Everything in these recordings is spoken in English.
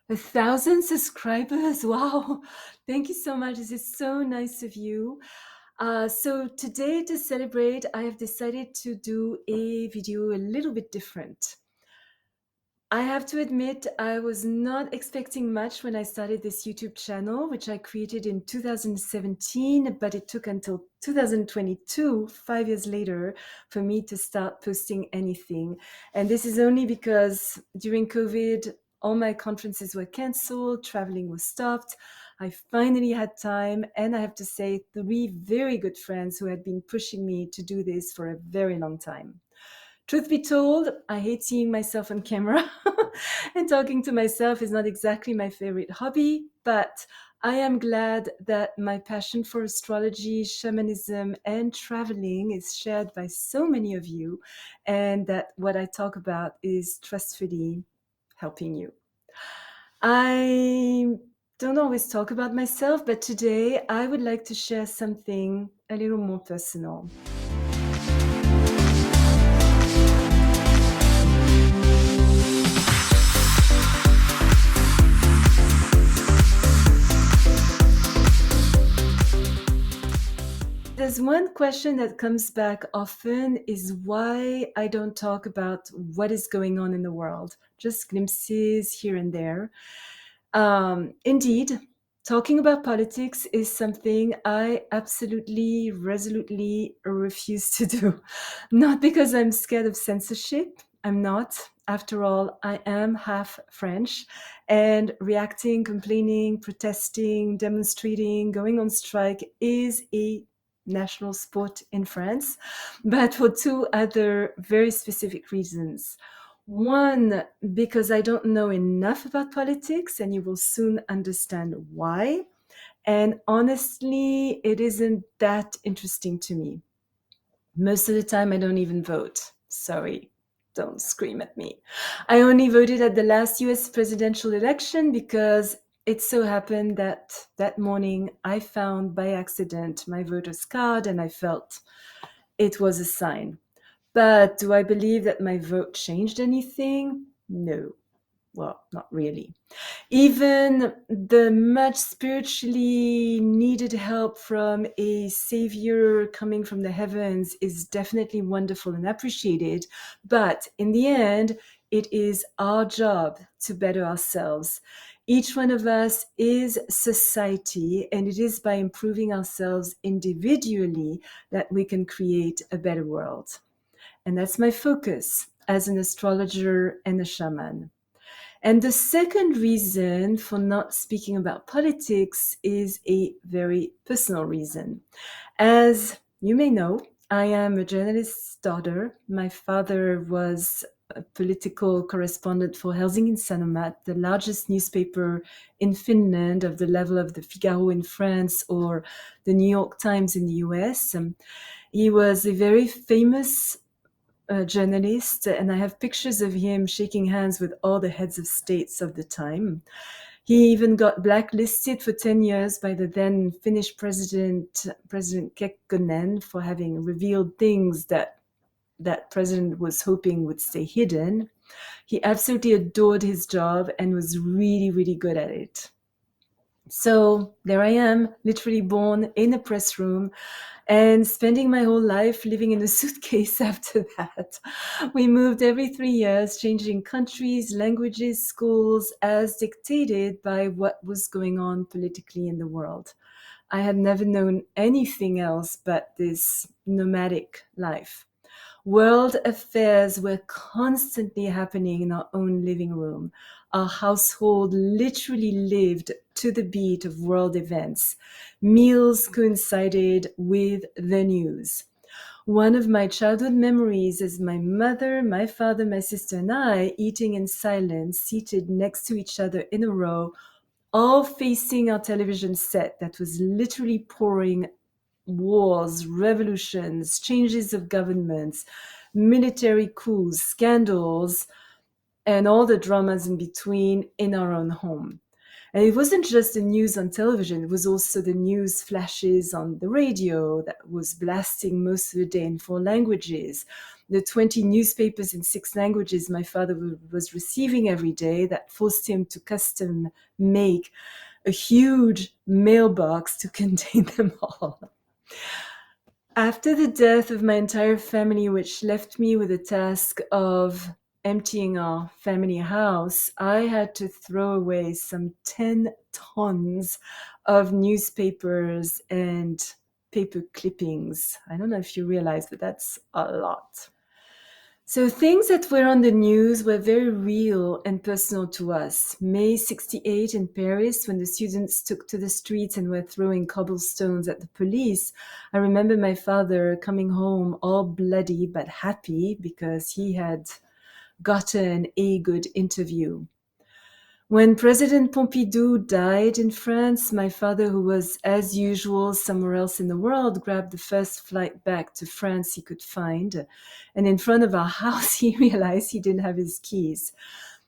1,000 subscribers. Wow. Thank you so much. This is so nice of you. So today to celebrate, I have decided to do a video a little bit different. I have to admit, I was not expecting much when I started this YouTube channel, which I created in 2017, but it took until 2022, 5 years later, for me to start posting anything. And this is only because during COVID, all my conferences were canceled, traveling was stopped. I finally had time, and I have to say, three very good friends who had been pushing me to do this for a very long time. Truth be told, I hate seeing myself on camera, and talking to myself is not exactly my favorite hobby, but I am glad that my passion for astrology, shamanism, and traveling is shared by so many of you, and that what I talk about is trustfully helping you. I don't always talk about myself, but today I would like to share something a little more personal. There's one question that comes back often is why I don't talk about what is going on in the world, just glimpses here and there. Indeed, talking about politics is something I absolutely, resolutely refuse to do. Not because I'm scared of censorship, I'm not. After all, I am half French, and reacting, complaining, protesting, demonstrating, going on strike is a national sport in France, but for two other very specific reasons. One, because I don't know enough about politics, and you will soon understand why. And honestly, it isn't that interesting to me. Most of the time, I don't even vote. Sorry, don't scream at me. I only voted at the last US presidential election because it so happened that that morning I found by accident my voter's card and I felt it was a sign. But do I believe that my vote changed anything? No. Well, not really. Even the much spiritually needed help from a savior coming from the heavens is definitely wonderful and appreciated. But in the end, it is our job to better ourselves. Each one of us is society, and it is by improving ourselves individually that we can create a better world. And that's my focus as an astrologer and a shaman. And the second reason for not speaking about politics is a very personal reason. As you may know, I am a journalist's daughter. My father was a political correspondent for Helsingin Sanomat, the largest newspaper in Finland of the level of the Figaro in France or the New York Times in the US. He was a very famous journalist, and I have pictures of him shaking hands with all the heads of states of the time. He even got blacklisted for 10 years by the then Finnish President Kekkonen, for having revealed things that that president was hoping would stay hidden. He absolutely adored his job and was really, really good at it. So there I am, literally born in a press room and spending my whole life living in a suitcase after that. We moved every 3 years, changing countries, languages, schools, as dictated by what was going on politically in the world. I had never known anything else but this nomadic life. World affairs were constantly happening in our own living room. Our household literally lived to the beat of world events. Meals coincided with the news. One of my childhood memories is my mother, my father, my sister, and I eating in silence, seated next to each other in a row, all facing our television set that was literally pouring wars, revolutions, changes of governments, military coups, scandals, and all the dramas in between in our own home. And it wasn't just the news on television, it was also the news flashes on the radio that was blasting most of the day in four languages. the 20 newspapers in 6 languages my father was receiving every day that forced him to custom make a huge mailbox to contain them all. After the death of my entire family, which left me with the task of emptying our family house, I had to throw away some 10 tons of newspapers and paper clippings. I don't know if you realize, but that's a lot. So things that were on the news were very real and personal to us. May 68 in Paris, when the students took to the streets and were throwing cobblestones at the police, I remember my father coming home all bloody but happy because he had gotten a good interview. When President Pompidou died in France, my father, who was as usual somewhere else in the world, grabbed the first flight back to France he could find. And in front of our house, he realized he didn't have his keys.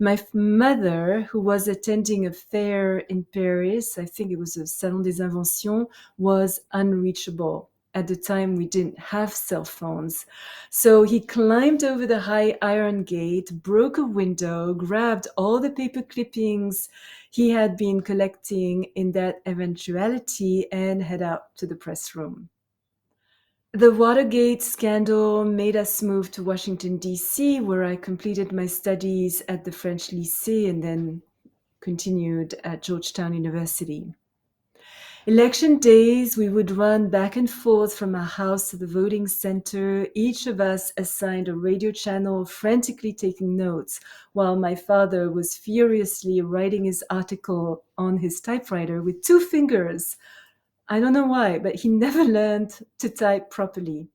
My mother, who was attending a fair in Paris, I think it was a Salon des Inventions, was unreachable. At the time, we didn't have cell phones. So he climbed over the high iron gate, broke a window, grabbed all the paper clippings he had been collecting in that eventuality, and head out to the press room. The Watergate scandal made us move to Washington, D.C., where I completed my studies at the French Lycée and then continued at Georgetown University. Election days, we would run back and forth from our house to the voting center, each of us assigned a radio channel, frantically taking notes, while my father was furiously writing his article on his typewriter with 2 fingers. I don't know why, but he never learned to type properly.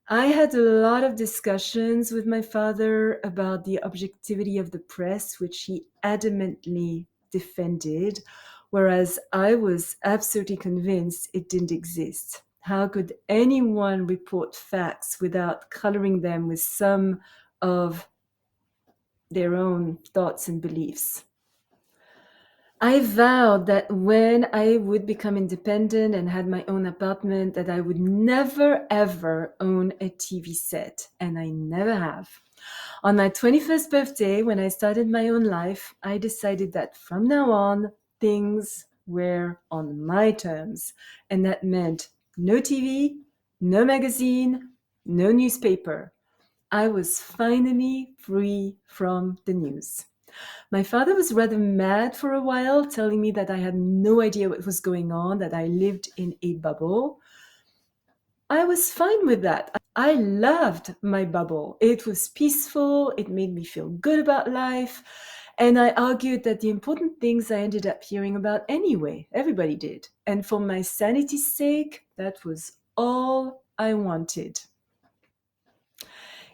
I had a lot of discussions with my father about the objectivity of the press, which he adamantly defended, whereas I was absolutely convinced it didn't exist. How could anyone report facts without coloring them with some of their own thoughts and beliefs? I vowed that when I would become independent and had my own apartment, that I would never ever own a TV set, and I never have. On my 21st birthday, when I started my own life, I decided that from now on, things were on my terms, and that meant no TV, no magazine, no newspaper. I was finally free from the news. My father was rather mad for a while, telling me that I had no idea what was going on, that I lived in a bubble. I was fine with that. I loved my bubble. It was peaceful, it made me feel good about life, and I argued that the important things I ended up hearing about anyway. Everybody did. And for my sanity's sake, that was all I wanted.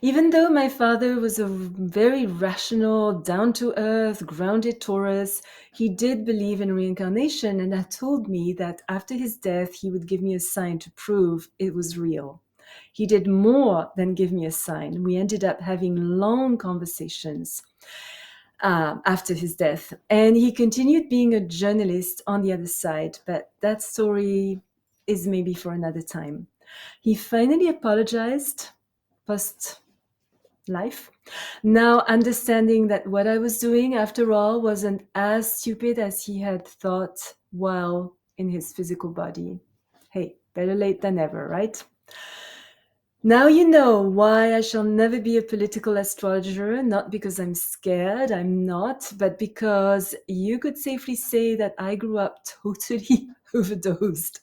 Even though my father was a very rational, down-to-earth, grounded Taurus, he did believe in reincarnation and had told me that after his death, he would give me a sign to prove it was real. He did more than give me a sign. We ended up having long conversations after his death. And he continued being a journalist on the other side, but that story is maybe for another time. He finally apologized post life. Now understanding that what I was doing, after all, wasn't as stupid as he had thought while in his physical body. Hey, better late than never, right? Now you know why I shall never be a political astrologer, not because I'm scared, I'm not, but because you could safely say that I grew up totally overdosed.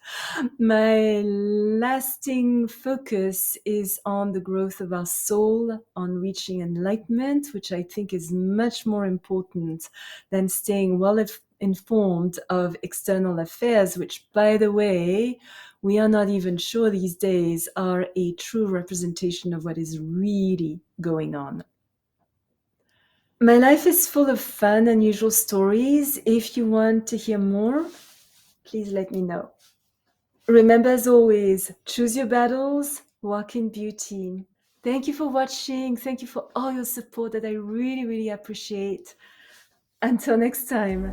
My lasting focus is on the growth of our soul, on reaching enlightenment, which I think is much more important than staying well informed of external affairs, which, by the way, we are not even sure these days are a true representation of what is really going on. My life is full of fun, unusual stories. If you want to hear more, please let me know. Remember, as always, choose your battles, walk in beauty. Thank you for watching. Thank you for all your support that I really, really appreciate. Until next time.